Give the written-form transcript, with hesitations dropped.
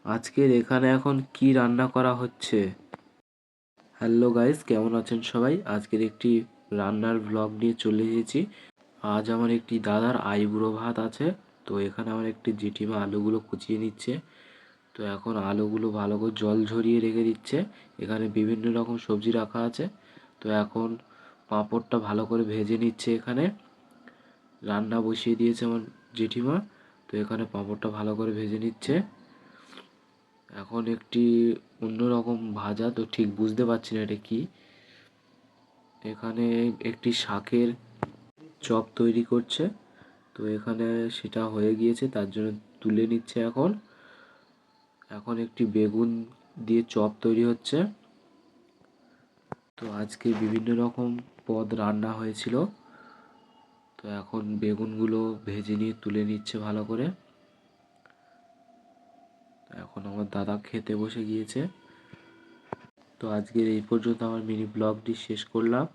আজকের এখানে এখন কি রান্না করা হচ্ছে। হ্যালো গাইস, কেমন আছেন সবাই? আজকের একটি রান্নার ব্লগ নিয়ে চলে এসেছি। আজ আমার একটি দাদার আইবুড়ো ভাত আছে। তো এখানে আমার একটি জেঠিমা আলুগুলো কুচিয়ে নিচ্ছে। তো এখন আলুগুলো ভালো করে জল ঝরিয়ে রেখে দিচ্ছে। এখানে বিভিন্ন রকম সবজি রাখা আছে। তো এখন পাঁপড়টা ভালো করে ভেজে নিচ্ছে। এখানে রান্না বসিয়ে দিয়েছে আমার জেঠিমা। তো এখানে পাঁপড়টা ভালো করে ভেজে নিচ্ছে। এখন একটি অন্যরকম ভাজা, তো ঠিক বুঝতে পারছি না এটা কি। এখানে একটি শাকের চপ তৈরি করছে। তো এখানে সেটা হয়ে গিয়েছে, তার জন্য তুলে নিচ্ছে। এখন এখন একটি বেগুন দিয়ে চপ তৈরি হচ্ছে। তো আজকে বিভিন্ন রকম পদ রান্না হয়েছিল। তো এখন বেগুনগুলো ভেজে নিয়ে তুলে নিচ্ছে ভালো করে। এখন আমার দাদা খেতে বসে গিয়েছে। তো আজকের এই পর্যন্ত আমার মিনি ব্লগটি শেষ করলাম।